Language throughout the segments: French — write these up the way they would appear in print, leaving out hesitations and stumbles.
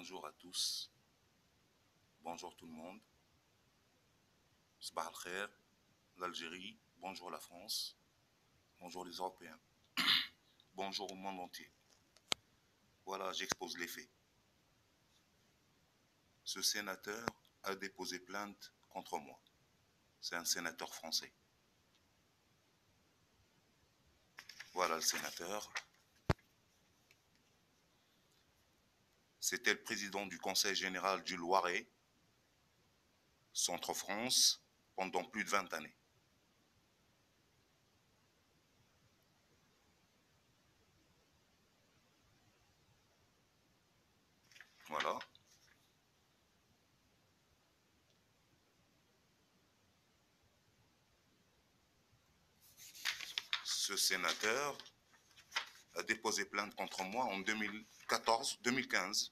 Bonjour à tous, bonjour tout le monde. Sabah al-Khair, l'Algérie, bonjour la France, bonjour les Européens, bonjour au monde entier. Voilà, j'expose les faits. Ce sénateur a déposé plainte contre moi. C'est un sénateur français. Voilà le sénateur. C'était le président du Conseil général du Loiret, Centre-France, pendant plus de 20 années. Voilà. Ce sénateur a déposé plainte contre moi en 2014-2015.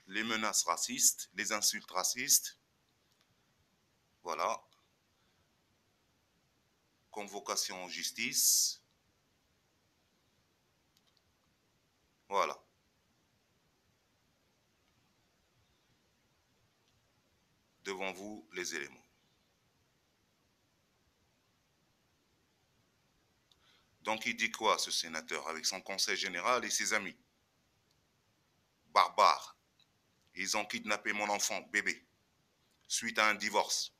Les menaces racistes, les insultes racistes, voilà. Convocation en justice, voilà. Devant vous, les éléments. Donc il dit quoi, ce sénateur, avec son conseil général et ses amis? Barbares. Ils ont kidnappé mon enfant, bébé, suite à un divorce.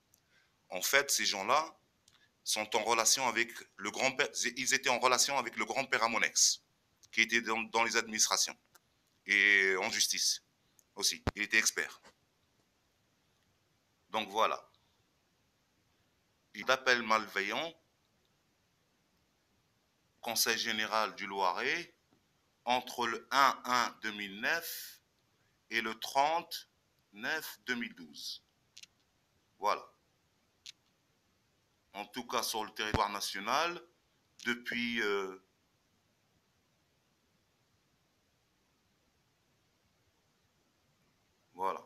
En fait, ces gens-là sont en relation avec le grand-père, ils étaient en relation avec le grand-père à mon ex, qui était dans les administrations et en justice aussi. Il était expert. Donc voilà. Il appelle malveillant, Conseil général du Loiret, entre le 1-1-2009 et le 30-9-2012. Voilà. En tout cas, sur le territoire national, depuis voilà.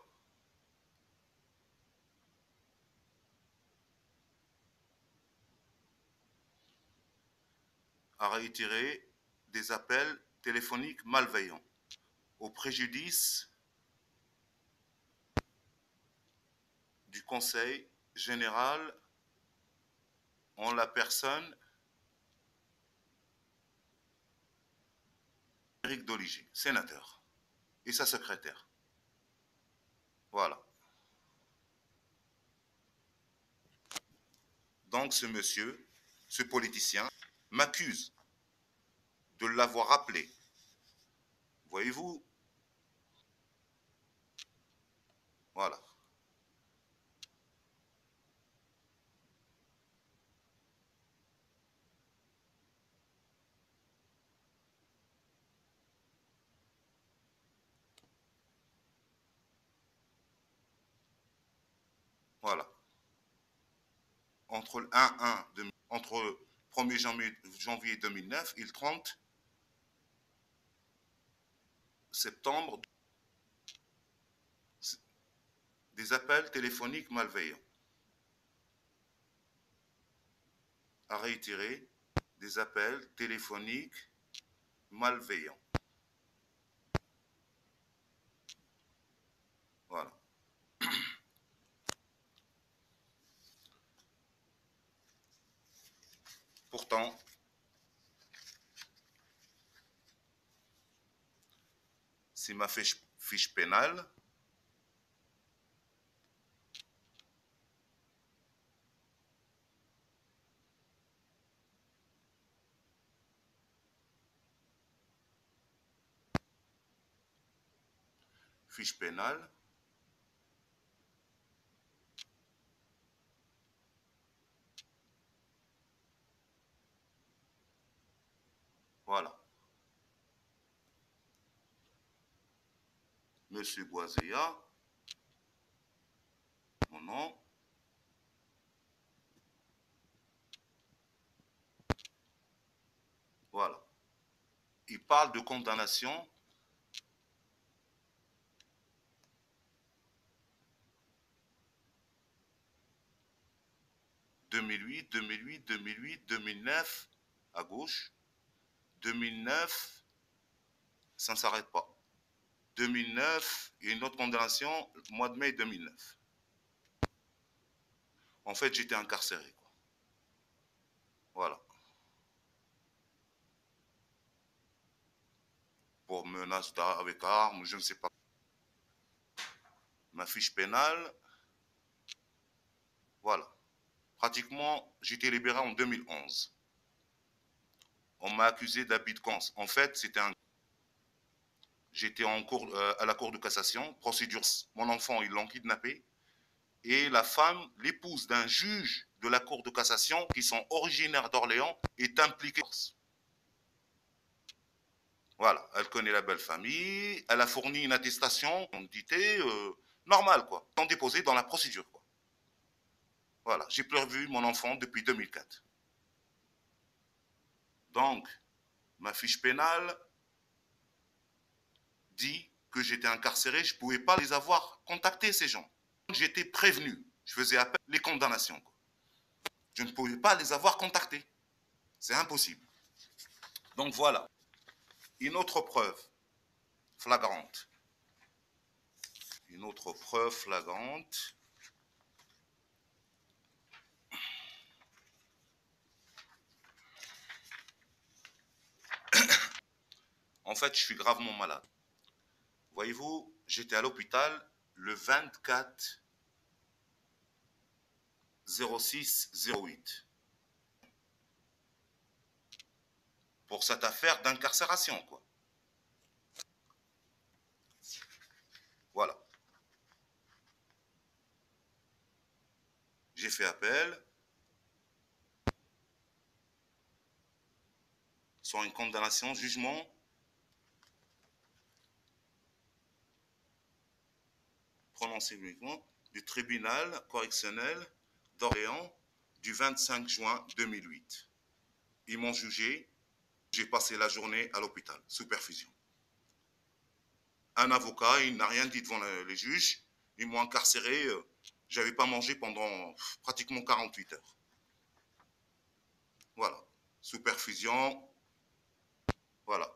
À réitérer des appels téléphoniques malveillants au préjudice du Conseil général en la personne Éric Doligé, sénateur, et sa secrétaire. Voilà. Donc ce monsieur, ce politicien, m'accuse de l'avoir appelé. Voyez-vous? Voilà. Voilà. Entre le 1-1, entre le 1er janvier 2009 et le 30 septembre, des appels téléphoniques malveillants. À réitérer, des appels téléphoniques malveillants. Voilà. Pourtant, c'est ma fiche pénale. Fiche pénale. Voilà. Monsieur Boiséa, mon nom. Voilà. Il parle de condamnation 2008, 2008, 2008, 2009 à gauche, 2009, ça ne s'arrête pas. 2009, il y a une autre condamnation, mois de mai 2009. En fait, j'étais incarcéré, quoi. Voilà. Pour menace avec arme, je ne sais pas. Ma fiche pénale, voilà. Pratiquement, j'étais libéré en 2011. On m'a accusé d'abus de confiance. En fait, j'étais à la cour de cassation, procédure. Mon enfant, ils l'ont kidnappé. Et la femme, l'épouse d'un juge de la cour de cassation, qui sont originaires d'Orléans, est impliquée. Voilà, elle connaît la belle famille, elle a fourni une attestation, on dit normale, quoi. Sont déposés dans la procédure, quoi. Voilà, j'ai plus revu mon enfant depuis 2004. Donc, ma fiche pénale dit que j'étais incarcéré, je ne pouvais pas les avoir contactés, ces gens. J'étais prévenu, je faisais appel les condamnations, quoi. Je ne pouvais pas les avoir contactés. C'est impossible. Donc voilà, une autre preuve flagrante. Une autre preuve flagrante. En fait, je suis gravement malade. Voyez-vous, j'étais à l'hôpital le 24 06 08 pour cette affaire d'incarcération, quoi. Voilà. J'ai fait appel sur une condamnation, jugement prononcé uniquement du tribunal correctionnel d'Orléans du 25 juin 2008. Ils m'ont jugé, j'ai passé la journée à l'hôpital, sous perfusion. Un avocat, il n'a rien dit devant les juges, ils m'ont incarcéré, j'avais pas mangé pendant pratiquement 48 heures. Voilà, sous perfusion, voilà,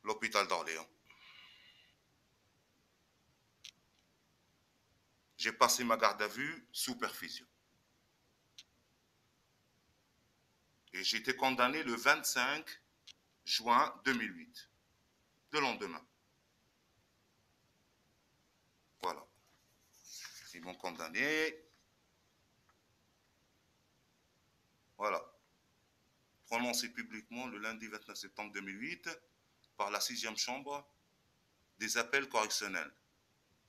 l'hôpital d'Orléans. J'ai passé ma garde à vue sous perfusion. Et j'ai été condamné le 25 juin 2008, le lendemain. Voilà. Ils m'ont condamné. Voilà. Prononcé publiquement le lundi 29 septembre 2008 par la 6e chambre des appels correctionnels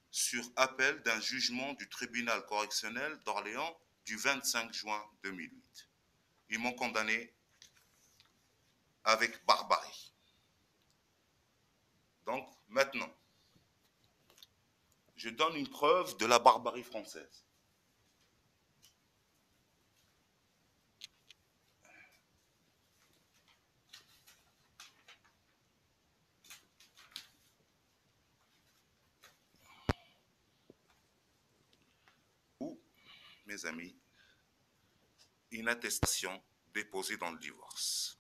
sur appel d'un jugement du tribunal correctionnel d'Orléans du 25 juin 2008. Ils m'ont condamné avec barbarie. Donc, maintenant, je donne une preuve de la barbarie française. Ou, mes amis, une attestation déposée dans le divorce.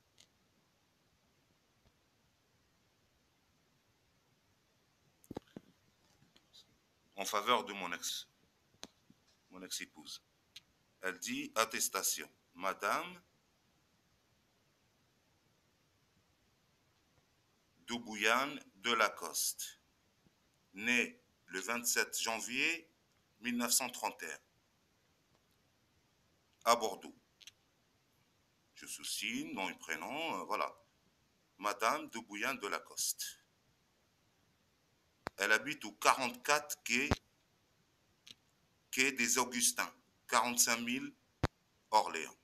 En faveur de mon ex-épouse. Elle dit attestation. Madame Doubouyane de Lacoste, née le 27 janvier 1931, à Bordeaux. Je sous-signe, nom et prénom, voilà. Madame Doubouyane de Lacoste. Elle habite au 44 quai des Augustins, 45 000 Orléans.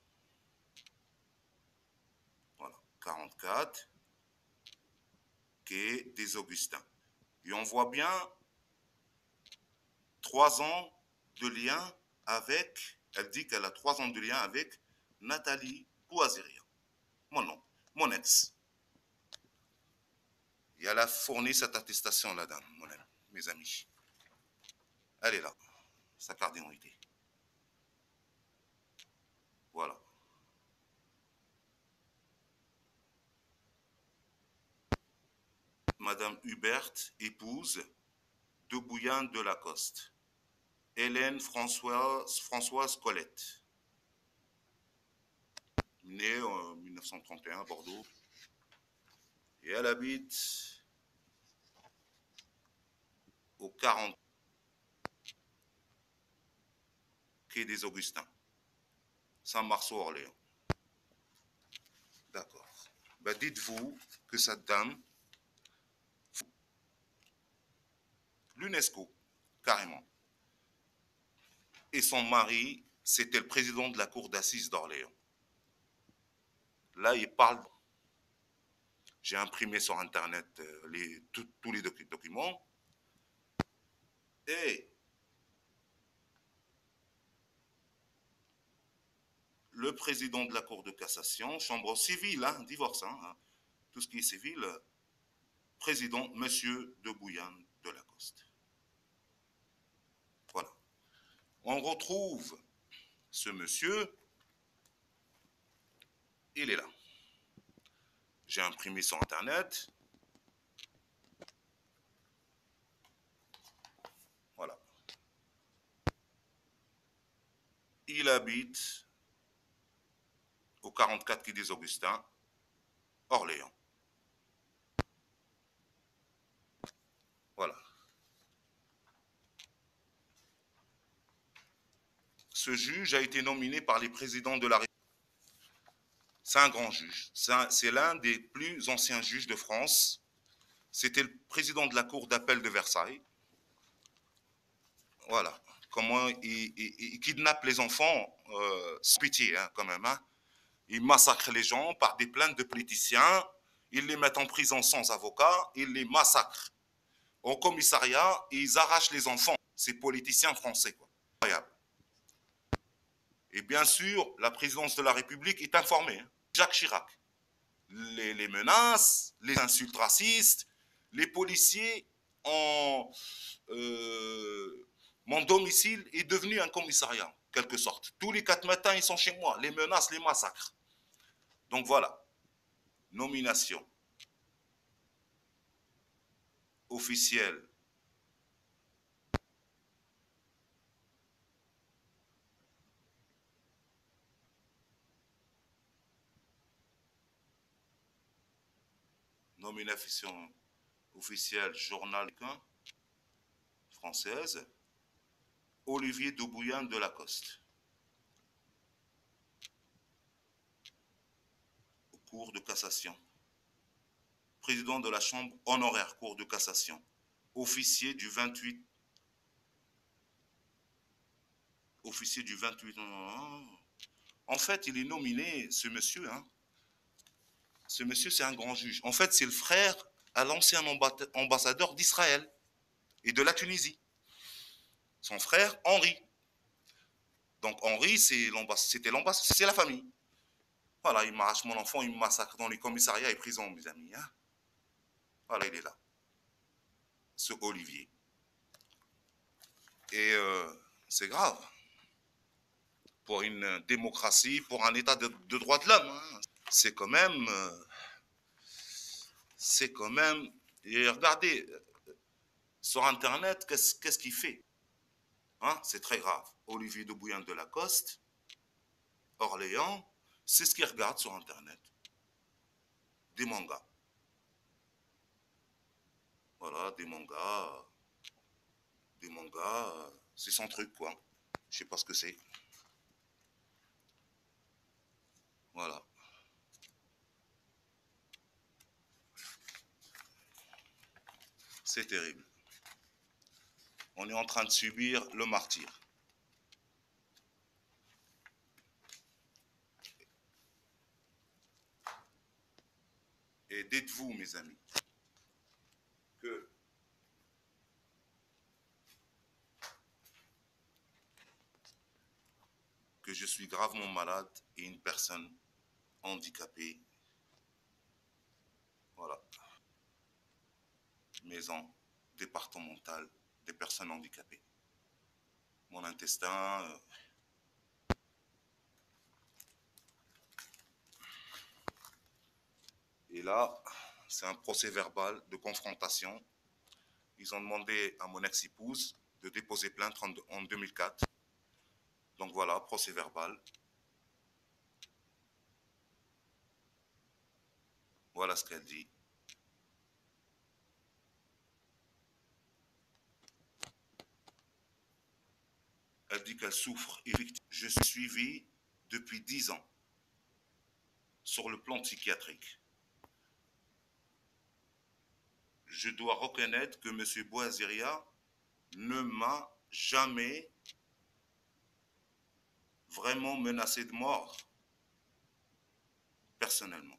Voilà, 44 quai des Augustins. Et on voit bien 3 ans de lien avec, elle dit qu'elle a 3 ans de lien avec Nathalie Bouaziria, mon nom, mon ex. Et elle a fourni cette attestation, la dame, mes amis. Elle est là, sa carte d'identité. Voilà. Madame Hubert, épouse de Bouillane de Lacoste. Hélène Françoise Colette, née en 1931 à Bordeaux. Et elle habite au 40 quai des Augustins, Saint-Marceau-Orléans. D'accord. Ben, dites-vous que cette dame, l'UNESCO, carrément. Et son mari, c'était le président de la cour d'assises d'Orléans. Là, il parle. J'ai imprimé sur Internet tous les documents. Et le président de la cour de cassation, chambre civile, hein, divorce, hein, tout ce qui est civil, président, monsieur de Bouillane de Lacoste. Voilà. On retrouve ce monsieur, il est là. J'ai imprimé sur Internet. Voilà. Il habite au 44 quai des Augustins, Orléans. Voilà. Ce juge a été nominé par les présidents de la République. C'est un grand juge. C'est l'un des plus anciens juges de France. C'était le président de la cour d'appel de Versailles. Voilà. Comment il kidnappe les enfants, sans pitié, hein, quand même. Hein. Il massacre les gens par des plaintes de politiciens. Ils les mettent en prison sans avocat. Ils les massacrent. Au commissariat, ils arrachent les enfants. Ces politiciens français, quoi. Incroyable. Et bien sûr, la présidence de la République est informée. Hein. Jacques Chirac. Les menaces, les insultes racistes, les policiers mon domicile est devenu un commissariat, en quelque sorte. Tous les 4 matins, ils sont chez moi. Les menaces, les massacres. Donc voilà. Nomination officielle. Nomination officielle journal française. Olivier de Bouillane de Lacoste. Cour de cassation. Président de la chambre honoraire, cour de cassation. Officier du 28. Officier du 28. En fait, il est nominé, ce monsieur. Hein. Ce monsieur, c'est un grand juge. En fait, c'est le frère à l'ancien ambassadeur d'Israël et de la Tunisie. Son frère, Henri. Donc Henri, c'était l'ambassadeur, c'est la famille. Voilà, il m'arrache mon enfant, il me massacre dans les commissariats et prisons, mes amis. Hein. Voilà, il est là. Ce Olivier. Et c'est grave. Pour une démocratie, pour un état de droit de l'homme. Hein. C'est quand même... Et regardez, sur Internet, qu'est-ce qu'il fait? Hein, c'est très grave. Olivier de Bouillane de Lacoste, Orléans, c'est ce qu'il regarde sur Internet. Des mangas. Voilà, des mangas. Des mangas, c'est son truc, quoi. Je sais pas ce que c'est. Voilà. C'est terrible. On est en train de subir le martyre. Et dites-vous, mes amis, que je suis gravement malade et une personne handicapée. Voilà. Maison départementale des personnes handicapées. Mon intestin... Et là, c'est un procès verbal de confrontation. Ils ont demandé à mon ex-épouse de déposer plainte en 2004. Donc voilà, procès verbal. Voilà ce qu'elle dit. Elle dit qu'elle souffre. Je suis suivi depuis 10 ans sur le plan psychiatrique. Je dois reconnaître que M. Bouaziria ne m'a jamais vraiment menacé de mort, personnellement.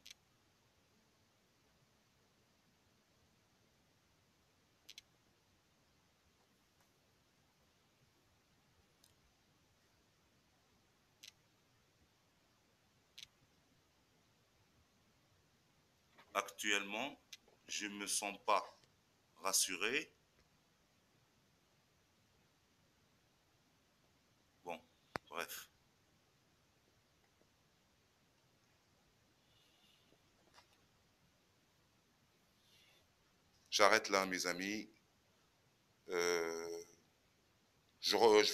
Actuellement, je ne me sens pas rassuré. Bon, bref. J'arrête là, mes amis. Je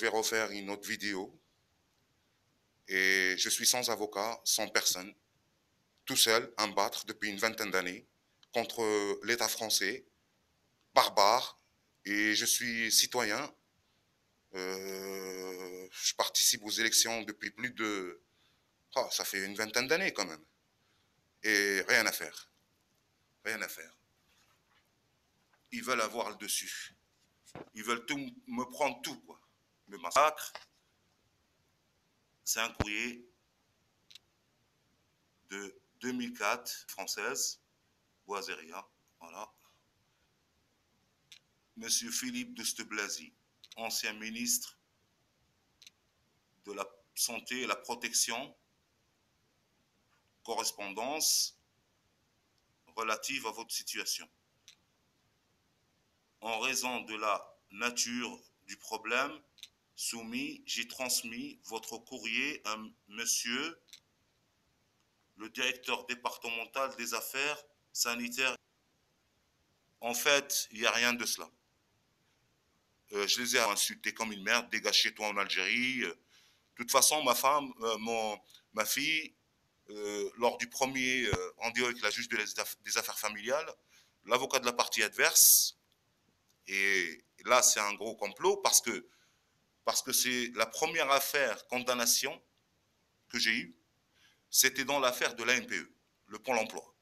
vais refaire une autre vidéo. Et je suis sans avocat, sans personne, tout seul, à me battre depuis une vingtaine d'années contre l'État français, barbare. Et je suis citoyen. Je participe aux élections depuis plus de... Oh, ça fait une vingtaine d'années quand même. Et rien à faire. Rien à faire. Ils veulent avoir le dessus. Ils veulent tout, me prendre tout, quoi. Me massacre. C'est un courrier de 2004, française, Bouaziria, voilà. Monsieur Philippe de Steblazy, ancien ministre de la Santé et la Protection, correspondance relative à votre situation. En raison de la nature du problème soumis, j'ai transmis votre courrier à monsieur le directeur départemental des affaires sanitaires. En fait, il n'y a rien de cela. Je les ai insultés comme une merde, dégage chez toi en Algérie. De toute façon, ma femme, ma fille, lors du premier rendez-vous avec la juge des affaires familiales, l'avocat de la partie adverse, et là c'est un gros complot parce que c'est la première affaire condamnation que j'ai eue, c'était dans l'affaire de l'ANPE, le Pôle emploi.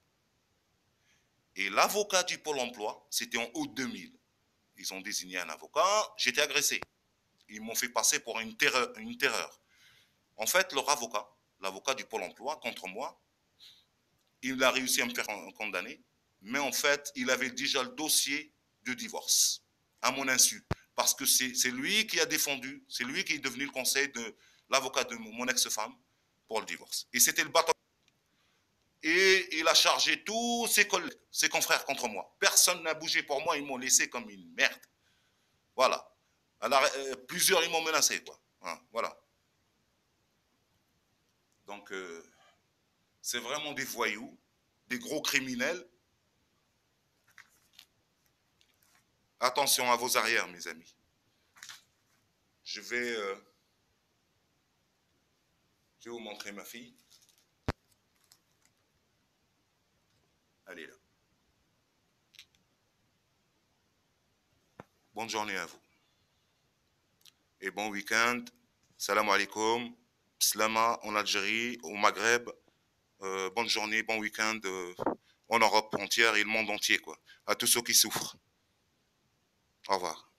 Et l'avocat du Pôle emploi, c'était en août 2000. Ils ont désigné un avocat, j'étais agressé. Ils m'ont fait passer pour une terreur. En fait, leur avocat, l'avocat du Pôle emploi, contre moi, il a réussi à me faire condamner, mais en fait, il avait déjà le dossier de divorce, à mon insu. Parce que c'est lui qui a défendu, c'est lui qui est devenu le conseil de l'avocat de mon ex-femme pour le divorce. Et c'était le bâton. Et il a chargé tous ses collègues, ses confrères contre moi. Personne n'a bougé pour moi, ils m'ont laissé comme une merde. Voilà. Alors, plusieurs, ils m'ont menacé, quoi. Hein, voilà. Donc, c'est vraiment des voyous, des gros criminels. Attention à vos arrières, mes amis. Je vais vous montrer ma fille. Elle est là. Bonne journée à vous. Et bon week-end. Salam alaikum. Slama en Algérie, au Maghreb. Bonne journée, bon week-end en Europe entière et le monde entier, quoi. À tous ceux qui souffrent. Au revoir.